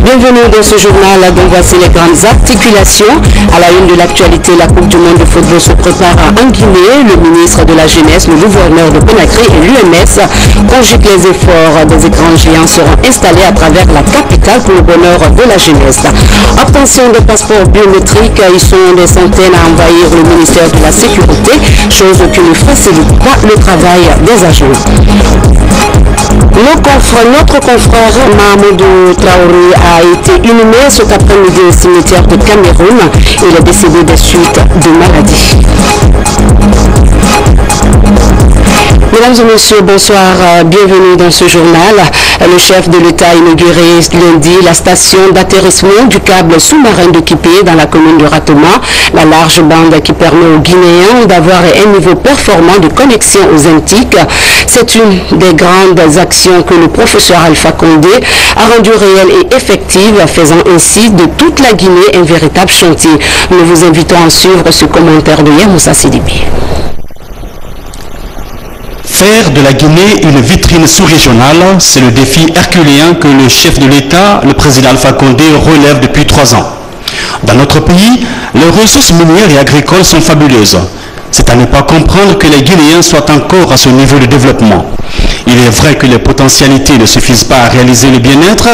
Bienvenue dans ce journal dont voici les grandes articulations. À la une de l'actualité, la Coupe du monde de football se prépare en Guinée. Le ministre de la Jeunesse, le gouverneur de Conakry et l'UMS conjuguent les efforts. Des écrans géants seront installés à travers la capitale pour le bonheur de la jeunesse. Obtention de passeports biométriques, ils sont des centaines à envahir le ministère de la Sécurité, chose qui ne facilite pas le travail des agents. Notre confrère Mahamoudou Traoré a été inhumé cet après-midi au cimetière de Cameroun. Il est décédé des suites de maladie. Mesdames et messieurs, bonsoir, bienvenue dans ce journal. Le chef de l'État a inauguré lundi la station d'atterrissement du câble sous-marin de Kipé dans la commune de Ratoma, la large bande qui permet aux Guinéens d'avoir un niveau performant de connexion aux Antiques. C'est une des grandes actions que le professeur Alpha Condé a rendu réelle et effective, faisant ainsi de toute la Guinée un véritable chantier. Nous vous invitons à suivre ce commentaire de Yamoussa Sidibé. Faire de la Guinée une vitrine sous-régionale, c'est le défi herculéen que le chef de l'État, le président Alpha Condé, relève depuis 3 ans. Dans notre pays, les ressources minières et agricoles sont fabuleuses. C'est à ne pas comprendre que les Guinéens soient encore à ce niveau de développement. Il est vrai que les potentialités ne suffisent pas à réaliser le bien-être.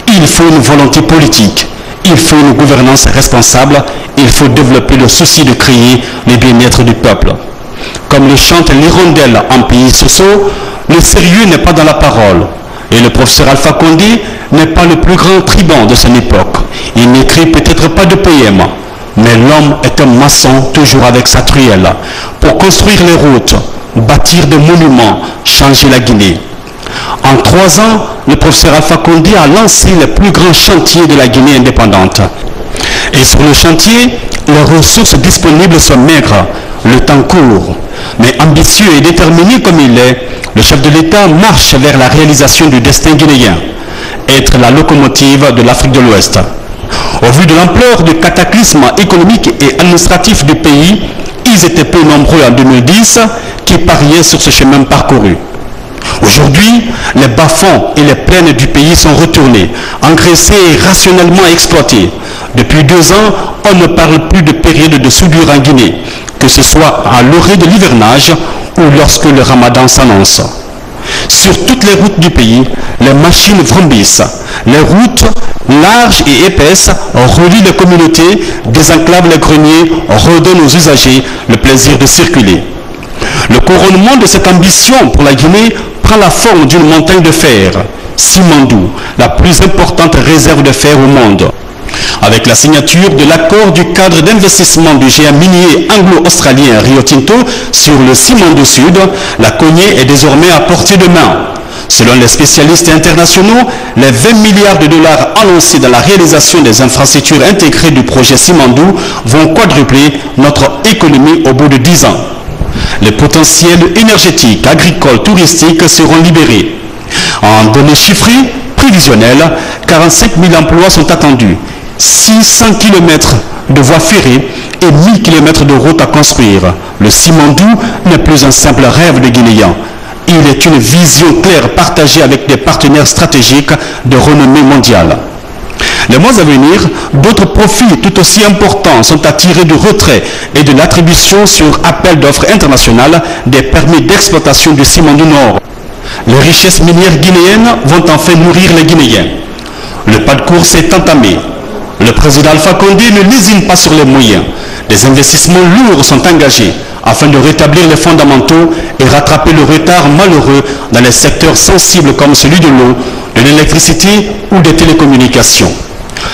Il faut une volonté politique. Il faut une gouvernance responsable. Il faut développer le souci de créer le bien-être du peuple. Comme le chante l'hirondelle en pays Soso, le sérieux n'est pas dans la parole. Et le professeur Alpha Condé n'est pas le plus grand tribun de son époque. Il n'écrit peut-être pas de poèmes, mais l'homme est un maçon toujours avec sa truelle pour construire les routes, bâtir des monuments, changer la Guinée. En 3 ans, le professeur Alpha Condé a lancé le plus grand chantier de la Guinée indépendante. Et sur le chantier, les ressources disponibles sont maigres, le temps court. Mais ambitieux et déterminé comme il est, le chef de l'État marche vers la réalisation du destin guinéen, être la locomotive de l'Afrique de l'Ouest. Au vu de l'ampleur du cataclysme économique et administratif du pays, ils étaient peu nombreux en 2010 qui pariaient sur ce chemin parcouru. Aujourd'hui, les bas-fonds et les plaines du pays sont retournés, engraissés et rationnellement exploités. Depuis 2 ans, on ne parle plus de période de soudure en Guinée, que ce soit à l'orée de l'hivernage ou lorsque le ramadan s'annonce. Sur toutes les routes du pays, les machines vrombissent. Les routes, larges et épaisses, relient les communautés, désenclavent les greniers, redonnent aux usagers le plaisir de circuler. Le couronnement de cette ambition pour la Guinée prend la forme d'une montagne de fer, Simandou, la plus importante réserve de fer au monde. Avec la signature de l'accord du cadre d'investissement du géant minier anglo-australien Rio Tinto sur le Simandou Sud, la cognée est désormais à portée de main. Selon les spécialistes internationaux, les 20 milliards de dollars annoncés dans la réalisation des infrastructures intégrées du projet Simandou vont quadrupler notre économie au bout de 10 ans. Les potentiels énergétiques, agricoles, touristiques seront libérés. En données chiffrées, prévisionnelles, 45 000 emplois sont attendus, 600 km de voies ferrées et 1000 km de routes à construire. Le Simandou n'est plus un simple rêve de Guinéens. Il est une vision claire partagée avec des partenaires stratégiques de renommée mondiale. Les mois à venir, d'autres profits tout aussi importants sont à tirer du retrait et de l'attribution sur appel d'offres internationales des permis d'exploitation du Simandou Nord. Les richesses minières guinéennes vont enfin nourrir les Guinéens. Le pas de course est entamé. Le président Alpha Condé ne lésine pas sur les moyens. Des investissements lourds sont engagés afin de rétablir les fondamentaux et rattraper le retard malheureux dans les secteurs sensibles comme celui de l'eau, de l'électricité ou des télécommunications.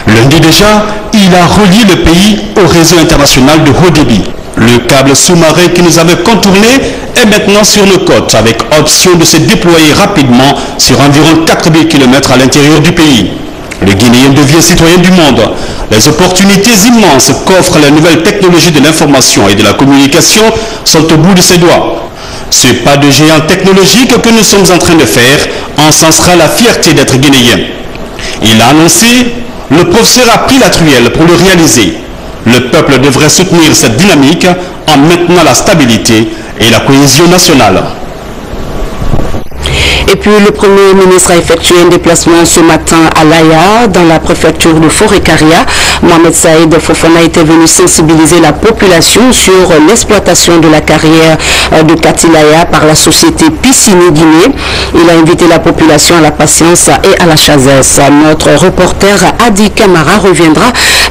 Lundi déjà, il a relié le pays au réseau international de haut débit. Le câble sous-marin qui nous avait contourné est maintenant sur nos côtes avec option de se déployer rapidement sur environ 4000 km à l'intérieur du pays. Le Guinéen devient citoyen du monde. Les opportunités immenses qu'offrent les nouvelles technologies de l'information et de la communication sont au bout de ses doigts. Ce pas de géant technologique que nous sommes en train de faire encensera la fierté d'être guinéen. Il a annoncé, le professeur a pris la truelle pour le réaliser. Le peuple devrait soutenir cette dynamique en maintenant la stabilité et la cohésion nationale. Et puis le Premier ministre a effectué un déplacement ce matin à l'Aya, dans la préfecture de Forêt-Caria. Mohamed Saïd Fofana était venu sensibiliser la population sur l'exploitation de la carrière de Katilaya par la société Piscini Guinée. Il a invité la population à la patience et à la chazesse. Notre reporter Adi Kamara reviendra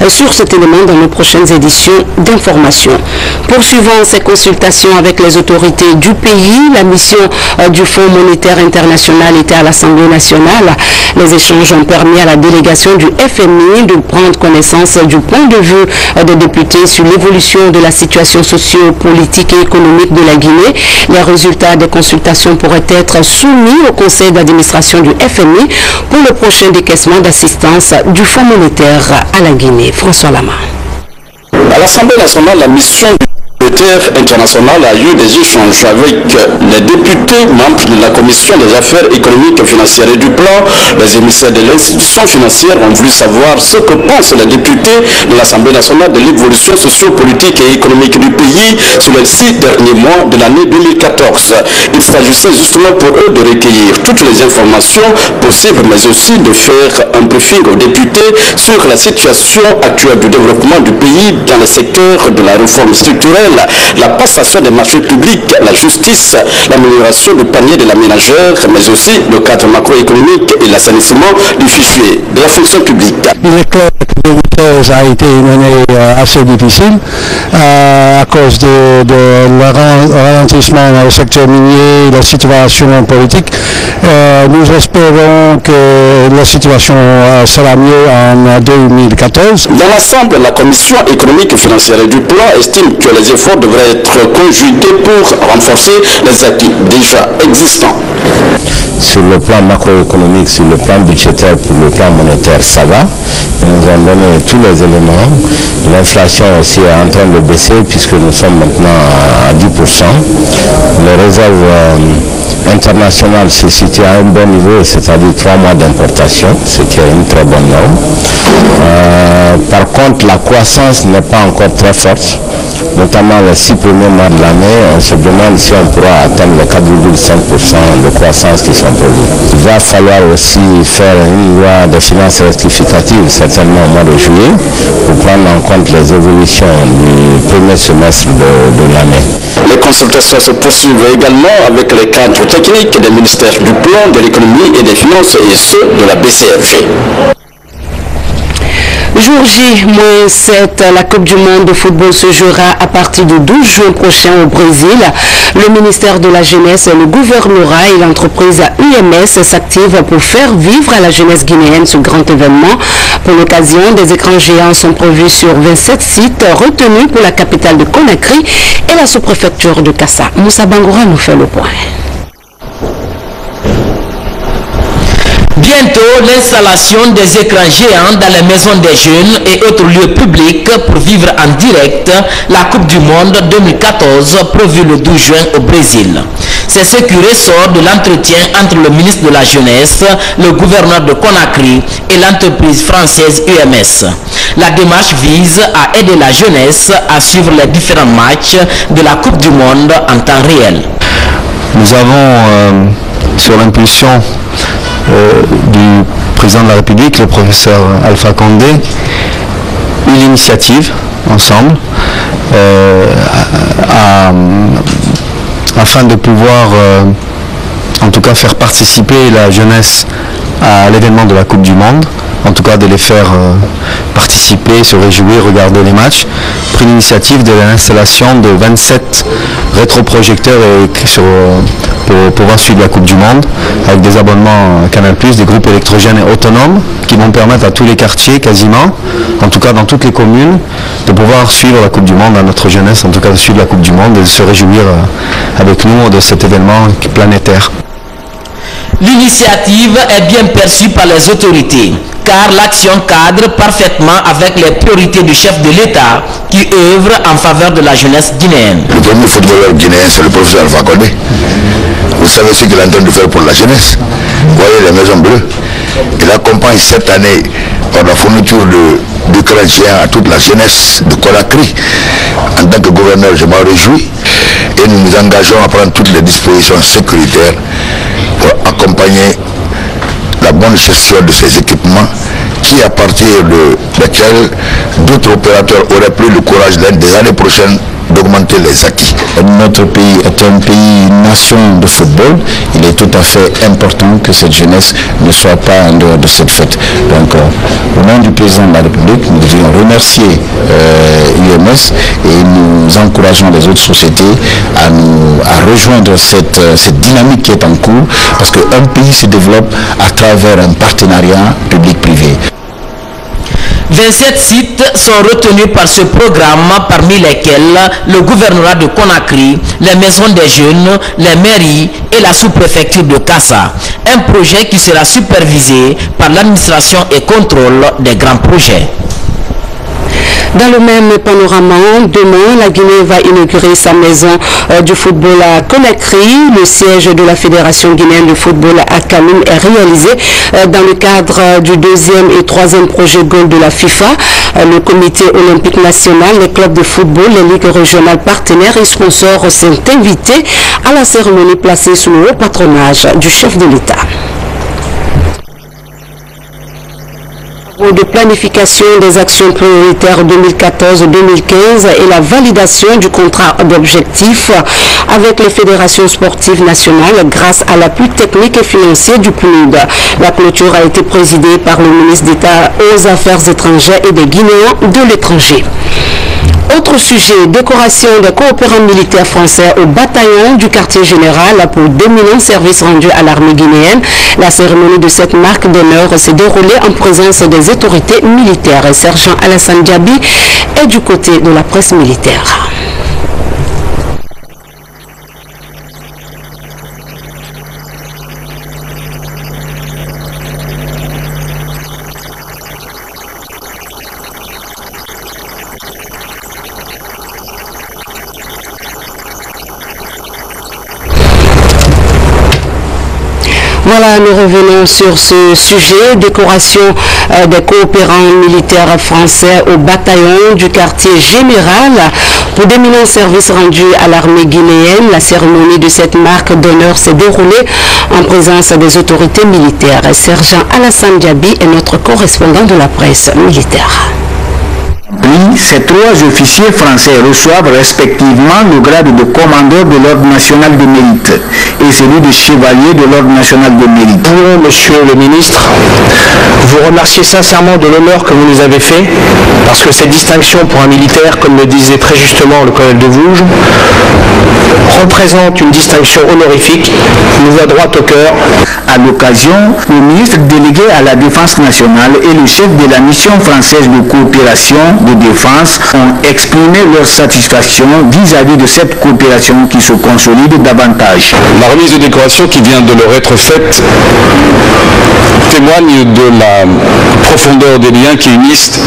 sur cet élément dans nos prochaines éditions d'information. Poursuivant ces consultations avec les autorités du pays, la mission du Fonds monétaire international était à l'Assemblée nationale. Les échanges ont permis à la délégation du FMI de prendre connaissance du point de vue des députés sur l'évolution de la situation socio-politique et économique de la Guinée. Les résultats des consultations pourraient être soumis au conseil d'administration du FMI pour le prochain décaissement d'assistance du Fonds monétaire à la Guinée. François Lama. À l'Assemblée nationale, la mission monétaire internationale a eu des échanges avec les députés membres de la Commission des affaires économiques, financières et du plan. Les émissaires de l'institution financière ont voulu savoir ce que pensent les députés de l'Assemblée nationale de l'évolution sociopolitique et économique du pays sur les 6 derniers mois de l'année 2014. Il s'agissait justement pour eux de recueillir toutes les informations possibles, mais aussi de faire un briefing aux députés sur la situation actuelle du développement du pays dans le secteur de la réforme structurelle, la passation des marchés publics, la justice, l'amélioration du panier de la ménagère, mais aussi le cadre macroéconomique et l'assainissement du fichier de la fonction publique. Il est clair que 2013 a été une année assez difficile à cause de ralentissement dans le secteur minier, la situation politique. Nous espérons que la situation sera mieux en 2014. Dans l'ensemble, la Commission économique, financière et du plan estime que les efforts devraient être conjugués pour renforcer les acquis déjà existants. Sur le plan macroéconomique, sur le plan budgétaire, pour le plan monétaire, ça va. Nous avons donné tous les éléments. L'inflation aussi est en train de baisser puisque nous sommes maintenant à 10%. Les réserves internationales se situent à un bon niveau, c'est-à-dire 3 mois d'importation, ce qui est une très bonne norme. Par contre, la croissance n'est pas encore très forte, notamment les 6 premiers mois de l'année. On se demande si on pourra atteindre les 4,5% de croissance qui sont prévus. Il va falloir aussi faire une loi de finances rectificative, certainement au mois de juillet, pour prendre en compte les évolutions du premier semestre de l'année. Les consultations se poursuivent également avec les cadres techniques des ministères du plan, de l'économie et des finances et ceux de la BCFG. Jour J-7, la Coupe du Monde de football se jouera à partir du 12 juin prochain au Brésil. Le ministère de la Jeunesse, le gouvernorat et l'entreprise UMS s'activent pour faire vivre à la jeunesse guinéenne ce grand événement. Pour l'occasion, des écrans géants sont prévus sur 27 sites retenus pour la capitale de Conakry et la sous-préfecture de Kassa. Moussa Bangoura nous fait le point. Bientôt, l'installation des écrans géants dans les maisons des jeunes et autres lieux publics pour vivre en direct la Coupe du Monde 2014 prévue le 12 juin au Brésil. C'est ce qui ressort de l'entretien entre le ministre de la Jeunesse, le gouverneur de Conakry et l'entreprise française UMS. La démarche vise à aider la jeunesse à suivre les différents matchs de la Coupe du Monde en temps réel. Nous avons, sur l'impulsion du président de la République, le professeur Alpha Condé, eu l'initiative ensemble afin de pouvoir en tout cas faire participer la jeunesse à l'événement de la Coupe du Monde, en tout cas de les faire participer, se réjouir, regarder les matchs. Pris l'initiative de l'installation de 27 rétroprojecteurs pour pouvoir suivre la Coupe du Monde avec des abonnements Canal+, des groupes électrogènes autonomes qui vont permettre à tous les quartiers quasiment, en tout cas dans toutes les communes, de pouvoir suivre la Coupe du Monde, à notre jeunesse en tout cas de suivre la Coupe du Monde et de se réjouir avec nous de cet événement planétaire. L'initiative est bien perçue par les autorités, car l'action cadre parfaitement avec les priorités du chef de l'État qui œuvre en faveur de la jeunesse guinéenne. Le premier footballeur guinéen, c'est le professeur Alpha Condé. Vous savez ce qu'il est en train de faire pour la jeunesse. Vous voyez les maisons bleues. Il accompagne cette année par la fourniture d'écrans géants à toute la jeunesse de Conakry. En tant que gouverneur, je m'en réjouis et nous nous engageons à prendre toutes les dispositions sécuritaires pour accompagner accompagner la bonne gestion de ces équipements qui, à partir de laquelle d'autres opérateurs auraient pris le courage des années prochaines d'augmenter les acquis. Notre pays est un pays, une nation de football. Il est tout à fait important que cette jeunesse ne soit pas en dehors de cette fête. Donc, au nom du président de la République, nous voudrions remercier UMS et nous encourageons les autres sociétés à rejoindre cette dynamique qui est en cours, parce qu'un pays se développe à travers un partenariat public-privé. 27 sites sont retenus par ce programme, parmi lesquels le gouvernorat de Conakry, les maisons des jeunes, les mairies et la sous-préfecture de Kassa. Un projet qui sera supervisé par l'administration et contrôle des grands projets. Dans le même panorama, demain, la Guinée va inaugurer sa maison du football à Conakry. Le siège de la Fédération guinéenne de football à Kaloum est réalisé dans le cadre du 2e et 3e projet Gold de la FIFA. Le comité olympique national, les clubs de football, les ligues régionales partenaires et sponsors sont invités à la cérémonie placée sous le haut patronage du chef de l'État. De planification des actions prioritaires 2014-2015 et la validation du contrat d'objectif avec les fédérations sportives nationales grâce à l'appui technique et financier du PNUD. La clôture a été présidée par le ministre d'État aux Affaires étrangères et des Guinéens de l'étranger. Autre sujet, décoration des coopérants militaires français au bataillon du quartier général pour d'éminents services rendus à l'armée guinéenne. La cérémonie de cette marque d'honneur s'est déroulée en présence des autorités militaires. Sergent Alassane Diaby est du côté de la presse militaire. Voilà, nous revenons sur ce sujet, décoration des coopérants militaires français au bataillon du quartier général pour d'éminents services rendus à l'armée guinéenne. La cérémonie de cette marque d'honneur s'est déroulée en présence des autorités militaires. Sergent Alassane Diaby est notre correspondant de la presse militaire. Ces 3 officiers français reçoivent respectivement le grade de commandeur de l'Ordre national de mérite et celui de chevalier de l'Ordre national de mérite. Nous voulons, monsieur le ministre, vous remercier sincèrement de l'honneur que vous nous avez fait, parce que cette distinction pour un militaire, comme le disait très justement le colonel de Vouges, représente une distinction honorifique qui nous va droit au cœur. À l'occasion, le ministre délégué à la Défense nationale et le chef de la mission française de coopération de défense ont exprimé leur satisfaction vis-à-vis de cette coopération qui se consolide davantage. La remise de décoration qui vient de leur être faite témoigne de la profondeur des liens qui unissent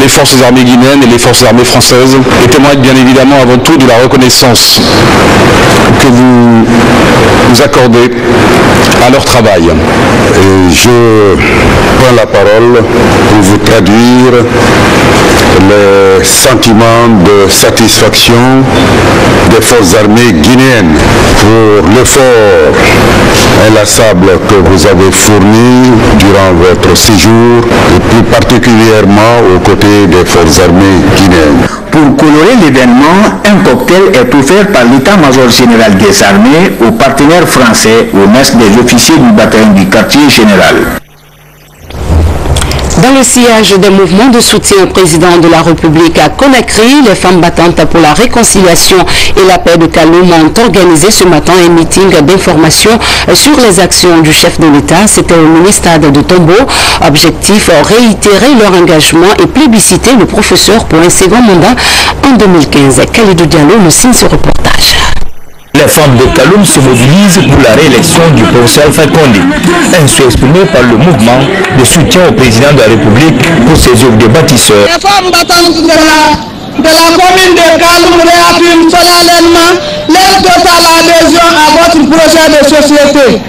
les forces armées guinéennes et les forces armées françaises et témoigne bien évidemment avant tout de la reconnaissance que vous accordez à leur travail. Et je prends la parole pour vous traduire les sentiments de satisfaction des forces armées guinéennes pour l'effort inlassable que vous avez fourni durant votre séjour et plus particulièrement aux côtés des forces armées guinéennes. Pour colorer l'événement, un cocktail est offert par l'état-major général des armées aux partenaires français au mess des officiers du bataillon du quartier général. Dans le sillage des mouvements de soutien au président de la République à Conakry, les femmes battantes pour la réconciliation et la paix de Kaloum ont organisé ce matin un meeting d'information sur les actions du chef de l'État. C'était au mini-stade de Tombo. Objectif, réitérer leur engagement et plébisciter le professeur pour un second mandat en 2015. Khalidou Diallo nous signe ce reportage. Les femmes de Kaloum se mobilisent pour la réélection du professeur Alpha Condé, ainsi exprimé par le mouvement de soutien au président de la République pour ses œuvres de bâtisseur. Les femmes battantes de la commune de Kaloum réaffirment solennellement leur totale adhésion à votre projet de société.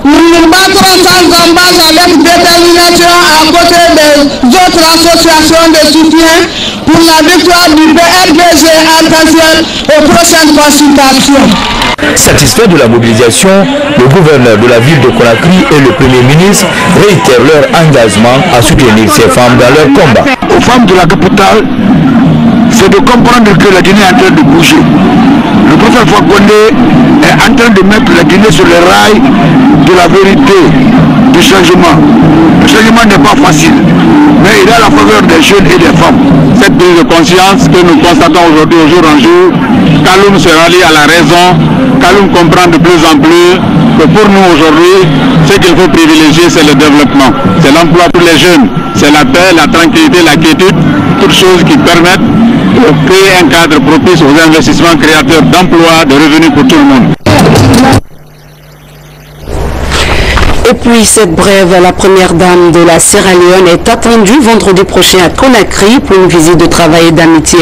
nous nous battrons sans embâche avec détermination à côté des autres associations de soutien pour la victoire du PRDG Arc-en-Ciel aux prochaines consultations. Satisfait de la mobilisation, le gouverneur de la ville de Conakry et le premier ministre réitèrent leur engagement à soutenir ces femmes dans leur combat. Aux femmes de la capitale, c'est de comprendre que la Guinée est en train de bouger. Le professeur Fakonde est en train de mettre la Guinée sur les rails de la vérité, du changement. Le changement n'est pas facile, mais il est à la faveur des jeunes et des femmes. Cette prise de conscience que nous constatons aujourd'hui au jour en jour, Kaloum se rallie à la raison, Kaloum comprend de plus en plus que pour nous aujourd'hui, ce qu'il faut privilégier, c'est le développement. C'est l'emploi pour les jeunes, c'est la paix, la tranquillité, la quiétude, toutes choses qui permettent de créer un cadre propice aux investissements créateurs d'emplois, de revenus pour tout le monde. Et puis cette brève, la première dame de la Sierra Leone est attendue vendredi prochain à Conakry pour une visite de travail et d'amitié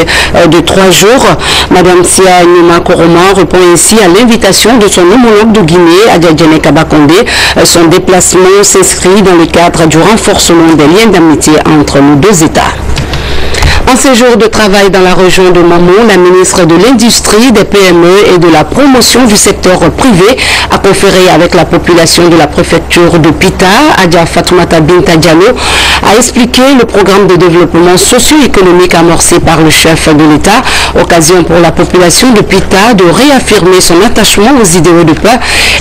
de 3 jours. Madame Sia Numa Koroma répond ainsi à l'invitation de son homologue de Guinée, Adjadjane Kabakonde. Son déplacement s'inscrit dans le cadre du renforcement des liens d'amitié entre nos deux États. En séjour de travail dans la région de Mamou, la ministre de l'Industrie, des PME et de la promotion du secteur privé a conféré avec la population de la préfecture de Pita. Adja Fatoumata Binta Diallo a expliqué le programme de développement socio-économique amorcé par le chef de l'État. Occasion pour la population de Pita de réaffirmer son attachement aux idéaux de paix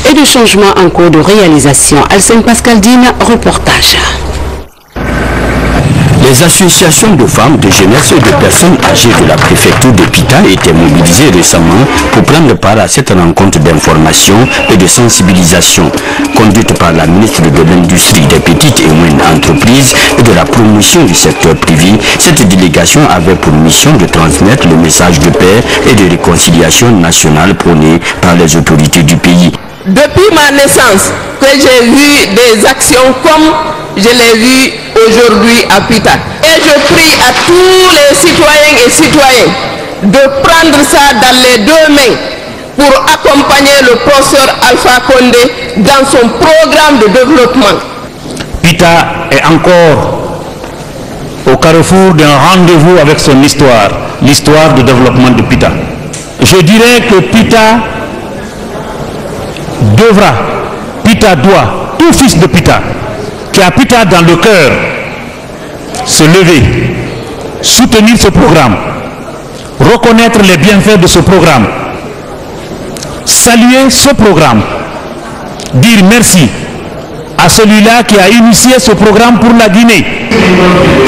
et de changement en cours de réalisation. Alcine Pascaldine, reportage. Les associations de femmes, de jeunesse et de personnes âgées de la préfecture de Pita étaient mobilisées récemment pour prendre part à cette rencontre d'information et de sensibilisation conduite par la ministre de l'Industrie, des petites et moyennes entreprises et de la promotion du secteur privé. Cette délégation avait pour mission de transmettre le message de paix et de réconciliation nationale prôné par les autorités du pays. Depuis ma naissance, que j'ai vu des actions comme je l'ai vu aujourd'hui à Pita. Et je prie à tous les citoyens et citoyennes de prendre ça dans les deux mains pour accompagner le professeur Alpha Condé dans son programme de développement. Pita est encore au carrefour d'un rendez-vous avec son histoire, l'histoire du développement de Pita. Je dirais que Pita doit, tout fils de Pita, qui a Pita dans le cœur, se lever, soutenir ce programme, reconnaître les bienfaits de ce programme, saluer ce programme, dire merci à celui-là qui a initié ce programme pour la Guinée.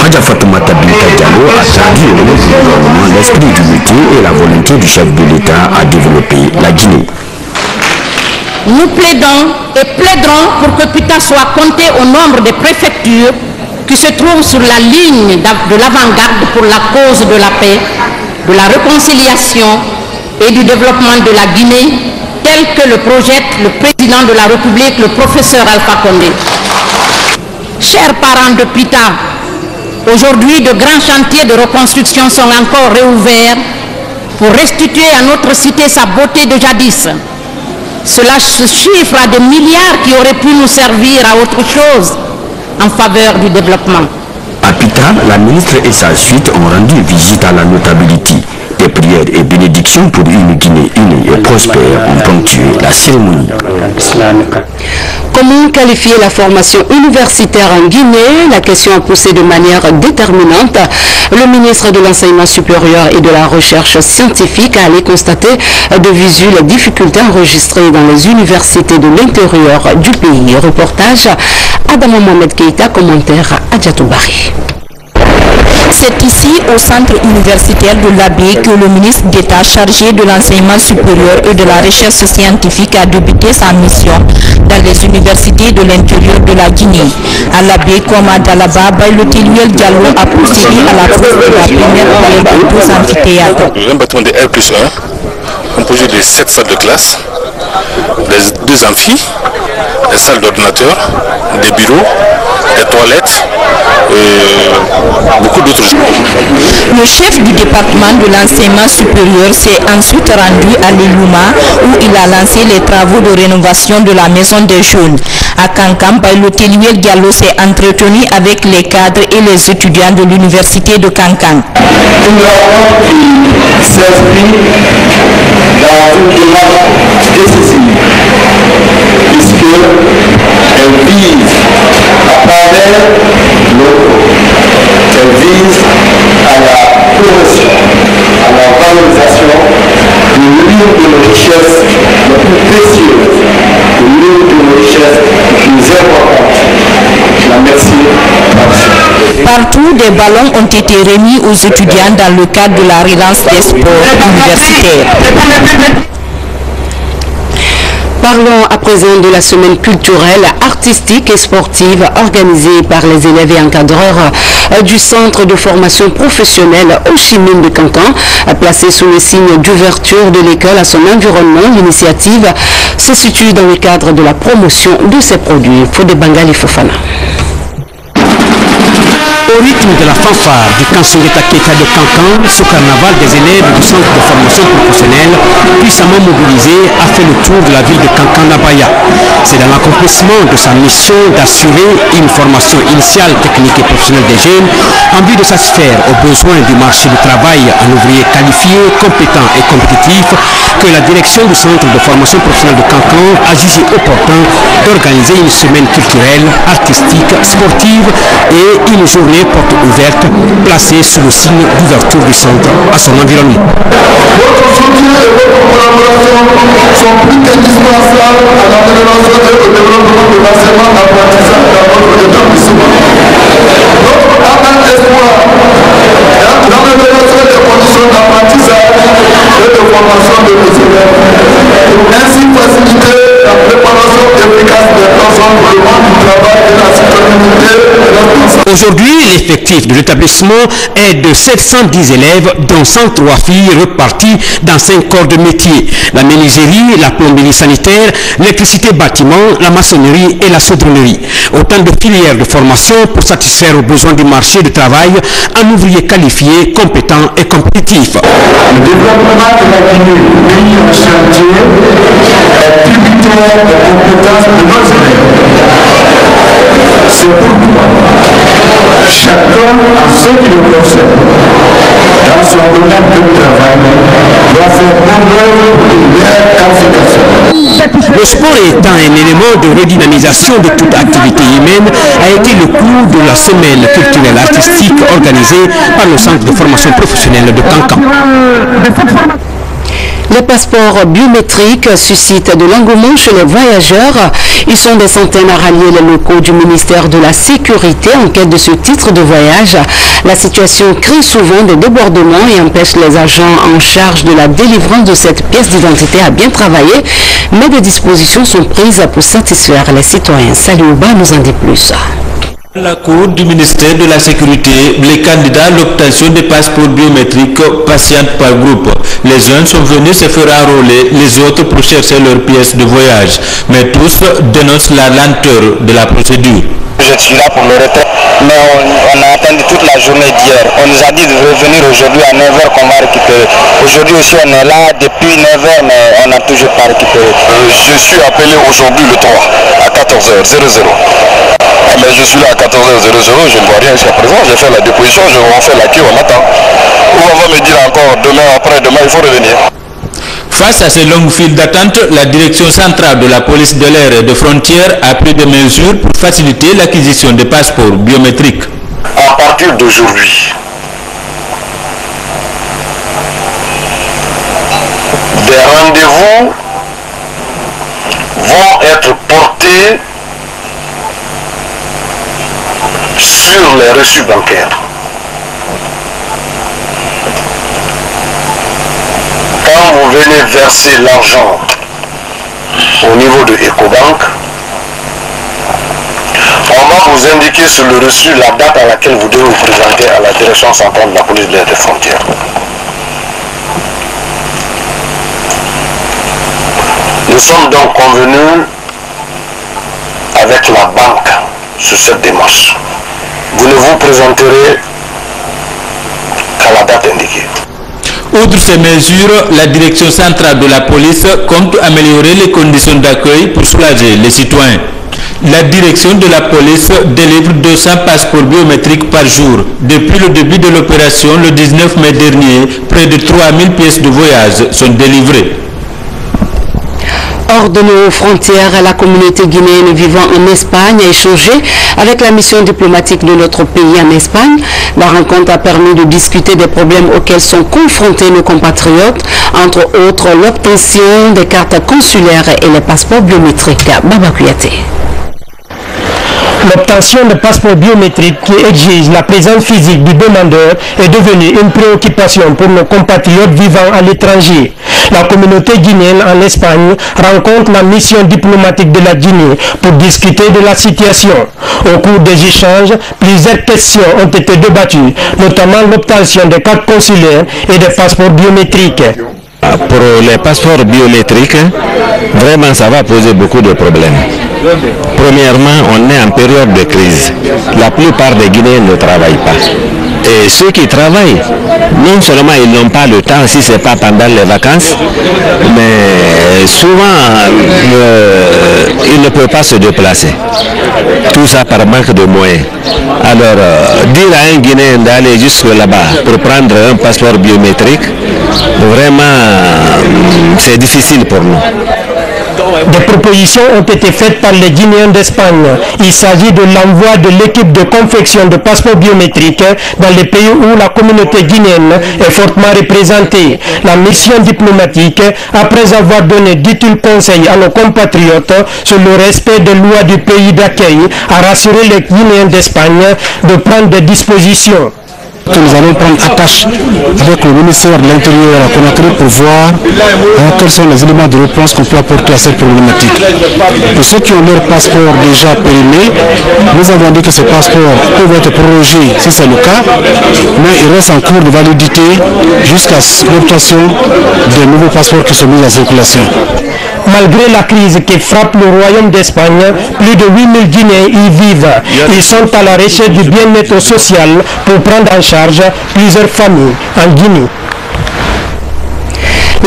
Hadja Fatoumata Binta Diallo a traduit au gouvernement l'esprit d'unité et la volonté du chef de l'État à développer la Guinée. Nous plaidons et plaiderons pour que Pita soit compté au nombre des préfectures qui se trouvent sur la ligne de l'avant-garde pour la cause de la paix, de la réconciliation et du développement de la Guinée, tel que le projette le président de la République, le professeur Alpha Condé. Chers parents de Pita, aujourd'hui de grands chantiers de reconstruction sont encore réouverts pour restituer à notre cité sa beauté de jadis. Cela se chiffre à des milliards qui auraient pu nous servir à autre chose en faveur du développement. À Pita, la ministre et sa suite ont rendu visite à la notabilité. Des prières et bénédictions pour une Guinée unie et prospère ont ponctué la cérémonie. Comment qualifier la formation universitaire en Guinée? La question a poussé de manière déterminante. Le ministre de l'Enseignement supérieur et de la Recherche scientifique a allé constater de visu les difficultés enregistrées dans les universités de l'intérieur du pays. Reportage Adama Mohamed Keïta, commentaire Adjatoubari. C'est ici, au centre universitaire de l'Abbé, que le ministre d'État chargé de l'enseignement supérieur et de la recherche scientifique a débuté sa mission dans les universités de l'intérieur de la Guinée. À l'Abbé, comme à Dalaba, Baïlotéliel Diallo a procédé à la pose de la première pierre de 12 amphithéâtres. Un bâtiment de R+1, composé de 7 salles de classe, 2 amphis, des salles d'ordinateur, des bureaux, des toilettes, et beaucoup d'autres choses. Le chef du département de l'enseignement supérieur s'est ensuite rendu à l'Elouma où il a lancé les travaux de rénovation de la maison des jeunes. À Kankan, Baïlotélier Diallo s'est entretenu avec les cadres et les étudiants de l'université de Kankan. Une rencontre qui s'inscrit dans une démarche décisive, puisqu'elle vise à travers l'eau, elle vise à la promotion, à la valorisation de l'une de nos richesses les plus précieuses, de l'une de nos richesses les plus importantes. Merci. Partout, des ballons ont été remis aux étudiants dans le cadre de la relance des sports universitaires. Parlons à présent de la semaine culturelle, artistique et sportive organisée par les élèves et encadreurs du centre de formation professionnelle Ho Chi Minh de Kankan. Placée sous le signe d'ouverture de l'école à son environnement, l'initiative se situe dans le cadre de la promotion de ses produits. Fodé Bangali Fofana. Au rythme de la fanfare du Kansungeta Keka de Kankan, ce carnaval des élèves du centre de formation professionnelle, puissamment mobilisé, a fait le tour de la ville de Kankan-Nabaya. C'est dans l'accomplissement de sa mission d'assurer une formation initiale technique et professionnelle des jeunes en vue de satisfaire aux besoins du marché du travail en ouvriers qualifiés, compétents et compétitifs que la direction du centre de formation professionnelle de Kankan a jugé opportun d'organiser une semaine culturelle, artistique, sportive et une journée porte ouverte placée sous le signe d'ouverture du centre à son environnement. Votre soutien et votre collaboration sont plus qu'indispensables à l'amélioration et au développement de l'enseignement d'apprentissage dans notre établissement. Notre ardent espoir est l'amélioration des conditions d'apprentissage et de formation de nos élèves pour ainsi faciliter la préparation efficace des personnes pour le monde du travail et la citoyenneté. Aujourd'hui, l'effectif de l'établissement est de 710 élèves, dont 103 filles reparties dans 5 corps de métier. La menuiserie, la plomberie sanitaire, l'électricité bâtiment, la maçonnerie et la chaudronnerie. Autant de filières de formation pour satisfaire aux besoins du marché du travail en ouvriers qualifiés, compétents et compétitifs. Le développement de la Guinée, pays en chantier, est tributaire des compétences de nos élèves. C'est pourquoi chacun, en ce qui le concerne, dans son domaine de travail, doit faire preuve de qualification. Le sport étant un élément de redynamisation de toute activité humaine a été le cours de la semaine culturelle artistique organisée par le centre de formation professionnelle de Kankan. Les passeports biométriques suscitent de l'engouement chez les voyageurs. Ils sont des centaines à rallier les locaux du ministère de la Sécurité en quête de ce titre de voyage. La situation crée souvent des débordements et empêche les agents en charge de la délivrance de cette pièce d'identité à bien travailler. Mais des dispositions sont prises pour satisfaire les citoyens. Salut Ouba nous en dit plus. La Cour du ministère de la Sécurité, les candidats à l'obtention des passeports biométriques patientent par groupe. Les uns sont venus se faire enrôler, les autres pour chercher leurs pièces de voyage. Mais tous dénoncent la lenteur de la procédure. Je suis là pour le retrait, mais on a attendu toute la journée d'hier. On nous a dit de revenir aujourd'hui à 9h qu'on va récupérer. Aujourd'hui aussi on est là depuis 9h, mais on n'a toujours pas récupéré. Je suis appelé aujourd'hui le 3 à 14h00. Mais je suis là à 14h00, je ne vois rien jusqu'à présent. J'ai fait la déposition, on fait la queue, on attend. Ou on va me dire encore demain, après-demain, il faut revenir. Face à ces longues files d'attente, la direction centrale de la police de l'air et de frontières a pris des mesures pour faciliter l'acquisition des passeports biométriques. À partir d'aujourd'hui, des rendez-vous vont être portés sur les reçus bancaires. Quand vous venez verser l'argent au niveau de Ecobank, on va vous indiquer sur le reçu la date à laquelle vous devez vous présenter à la direction centrale de la police de l'air et des frontières. Nous sommes donc convenus avec la banque sur cette démarche. vous ne vous présenterez qu'à la date indiquée. Outre ces mesures, la direction centrale de la police compte améliorer les conditions d'accueil pour soulager les citoyens. La direction de la police délivre 200 passeports biométriques par jour. Depuis le début de l'opération, le 19 mai dernier, près de 3000 pièces de voyage sont délivrées. Hors de nos frontières, la communauté guinéenne vivant en Espagne a échangé avec la mission diplomatique de notre pays en Espagne. La rencontre a permis de discuter des problèmes auxquels sont confrontés nos compatriotes, entre autres l'obtention des cartes consulaires et les passeports biométriques. Baba Kouyaté. L'obtention de passeports biométriques qui exige la présence physique du demandeur est devenue une préoccupation pour nos compatriotes vivant à l'étranger. La communauté guinéenne en Espagne rencontre la mission diplomatique de la Guinée pour discuter de la situation. Au cours des échanges, plusieurs questions ont été débattues, notamment l'obtention des cartes consulaires et des passeports biométriques. Pour les passeports biométriques, vraiment ça va poser beaucoup de problèmes. Premièrement, on est en période de crise. La plupart des Guinéens ne travaillent pas. Et ceux qui travaillent, non seulement ils n'ont pas le temps si ce n'est pas pendant les vacances, mais souvent ils ne peuvent pas se déplacer. Tout ça par manque de moyens. Alors, dire à un Guinéen d'aller jusque là-bas pour prendre un passeport biométrique, vraiment, c'est difficile pour nous. Des propositions ont été faites par les Guinéens d'Espagne. Il s'agit de l'envoi de l'équipe de confection de passeports biométriques dans les pays où la communauté guinéenne est fortement représentée. La mission diplomatique, après avoir donné d'utiles conseils à nos compatriotes sur le respect des lois du pays d'accueil, a rassuré les Guinéens d'Espagne de prendre des dispositions. Nous allons prendre attache avec le ministère de l'Intérieur à Conakry pour voir quels sont les éléments de réponse qu'on peut apporter à cette problématique. Pour ceux qui ont leur passeport déjà périmé, nous avons dit que ces passeports peuvent être prorogés si c'est le cas, mais ils restent en cours de validité jusqu'à l'obtention des nouveaux passeports qui sont mis en circulation. Malgré la crise qui frappe le royaume d'Espagne, plus de 8000 Guinéens y vivent. Ils sont à la recherche du bien-être social pour prendre en charge plusieurs familles en Guinée.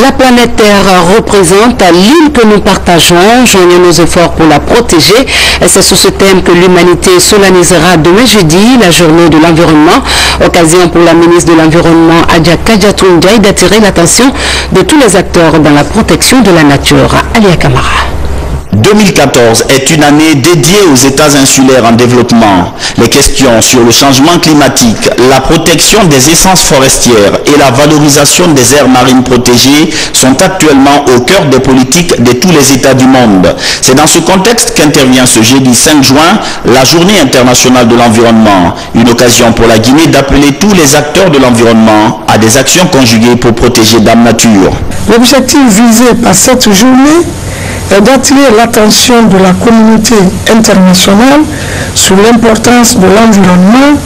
La planète Terre représente l'île que nous partageons. Joignons nos efforts pour la protéger. C'est sous ce thème que l'humanité solennisera demain jeudi la journée de l'environnement. Occasion pour la ministre de l'Environnement, Adja Kadiatou Ndiaye, d'attirer l'attention de tous les acteurs dans la protection de la nature. Alia Kamara. 2014 est une année dédiée aux États insulaires en développement. Les questions sur le changement climatique, la protection des essences forestières et la valorisation des aires marines protégées sont actuellement au cœur des politiques de tous les États du monde. C'est dans ce contexte qu'intervient ce jeudi 5 juin la Journée internationale de l'environnement, une occasion pour la Guinée d'appeler tous les acteurs de l'environnement à des actions conjuguées pour protéger Dame Nature. L'objectif visé par cette journée est d'attirer l'attention de la communauté internationale sur l'importance de l'environnement,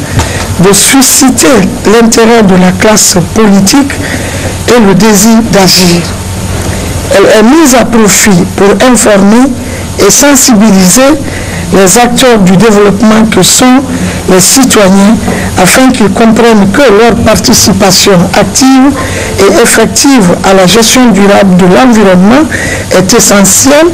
de susciter l'intérêt de la classe politique et le désir d'agir. Elle est mise à profit pour informer et sensibiliser les acteurs du développement que sont les citoyens afin qu'ils comprennent que leur participation active et effective à la gestion durable de l'environnement est essentielle.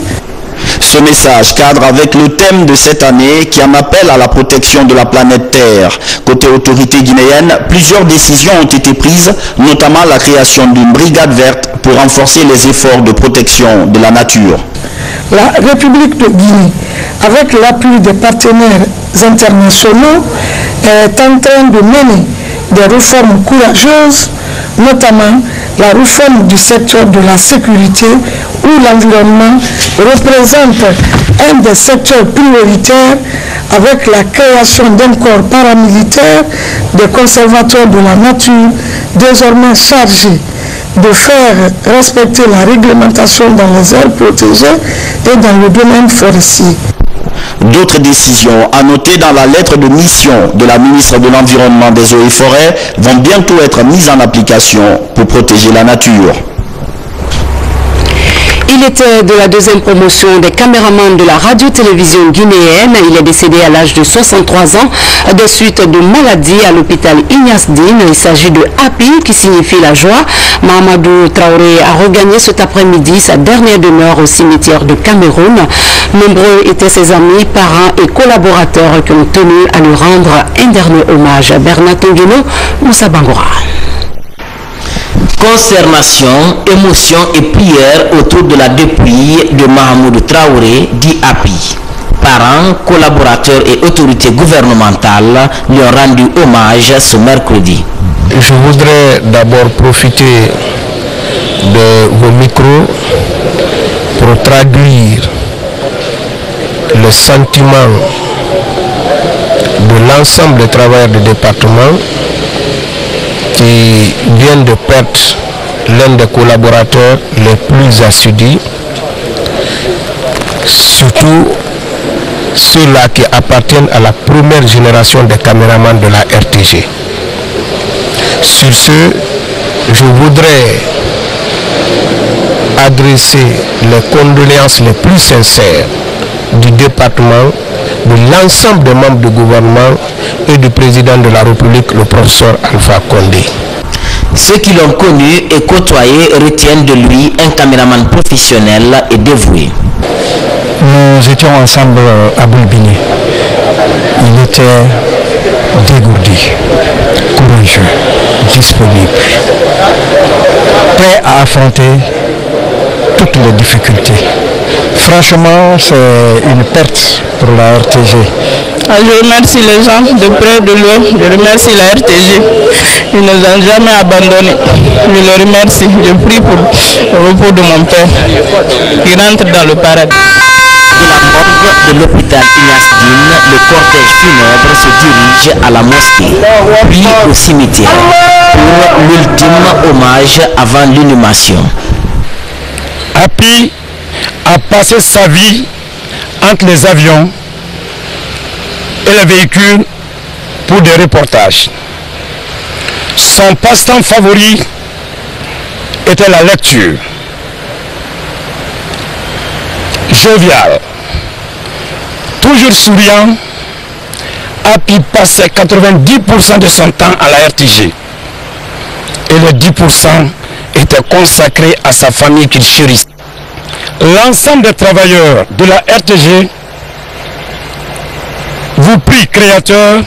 Ce message cadre avec le thème de cette année qui en appelle à la protection de la planète Terre. Côté autorité guinéenne, plusieurs décisions ont été prises, notamment la création d'une brigade verte pour renforcer les efforts de protection de la nature. La République de Guinée, avec l'appui des partenaires internationaux, est en train de mener des réformes courageuses, notamment la réforme du secteur de la sécurité où l'environnement représente un des secteurs prioritaires avec la création d'un corps paramilitaire des conservateurs de la nature désormais chargé de faire respecter la réglementation dans les aires protégées et dans le domaine forestier. D'autres décisions à noter dans la lettre de mission de la ministre de l'Environnement, des Eaux et Forêts vont bientôt être mises en application pour protéger la nature. Il était de la deuxième promotion des caméramans de la radio-télévision guinéenne. Il est décédé à l'âge de 63 ans de suite de maladie à l'hôpital Ignace Dine. Il s'agit de Happy qui signifie la joie. Mahamadou Traoré a regagné cet après-midi sa dernière demeure au cimetière de Cameroun. Nombreux étaient ses amis, parents et collaborateurs qui ont tenu à lui rendre un dernier hommage. Bernard Tonguino, Moussa Bangoura. Consternation, émotion et prière autour de la dépouille de Mahamadou Traoré, dit Happy. Parents, collaborateurs et autorités gouvernementales lui ont rendu hommage ce mercredi. Je voudrais d'abord profiter de vos micros pour traduire le sentiment de l'ensemble des travailleurs du département qui viennent de perdre l'un des collaborateurs les plus assidus, surtout ceux-là qui appartiennent à la première génération des caméramans de la RTG. Sur ce, je voudrais adresser les condoléances les plus sincères du département, de l'ensemble des membres du gouvernement et du président de la République, le professeur Alpha Condé. Ceux qui l'ont connu et côtoyé retiennent de lui un caméraman professionnel et dévoué. Nous étions ensemble à Boulbini. Il était dégourdi, courageux, disponible, prêt à affronter toutes les difficultés. Franchement, c'est une perte pour la RTG. Je remercie les gens de près de loin, je remercie la RTG. Ils ne nous ont jamais abandonnés. Je les remercie. Je prie pour le repos de mon père qui rentre dans le paradis. De la morgue de l'hôpital Ignace Dine, le cortège funèbre se dirige à la mosquée, puis au cimetière, pour l'ultime hommage avant l'inhumation. Happy a passé sa vie entre les avions et les véhicules pour des reportages. Son passe-temps favori était la lecture. Jovial, toujours souriant, Happy passait 90% de son temps à la RTG. Et les 10% étaient consacrés à sa famille qu'il chérissait. L'ensemble des travailleurs de la RTG vous prie, Créateur,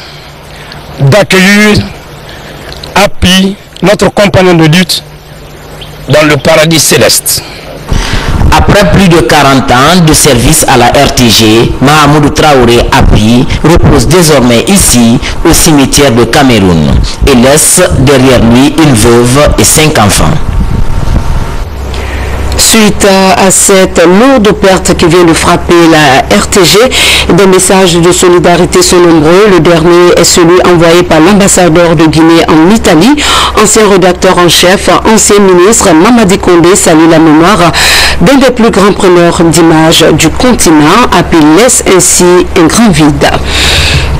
d'accueillir Happy, notre compagnon de lutte, dans le paradis céleste. Après plus de 40 ans de service à la RTG, Mahamadou Traoré Happy repose désormais ici, au cimetière de Cameroun, et laisse derrière lui une veuve et 5 enfants. Suite à cette lourde perte qui vient de frapper la RTG, des messages de solidarité sont nombreux. Le dernier est celui envoyé par l'ambassadeur de Guinée en Italie, ancien rédacteur en chef, ancien ministre Mamadi Condé salue la mémoire d'un des plus grands preneurs d'images du continent. Happy laisse ainsi un grand vide.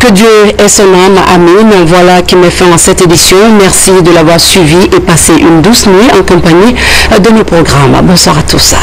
Que Dieu ait son âme, amen. Voilà qui met fin à cette édition. Merci de l'avoir suivi et passé une douce nuit en compagnie de nos programmes. Bonsoir à tous.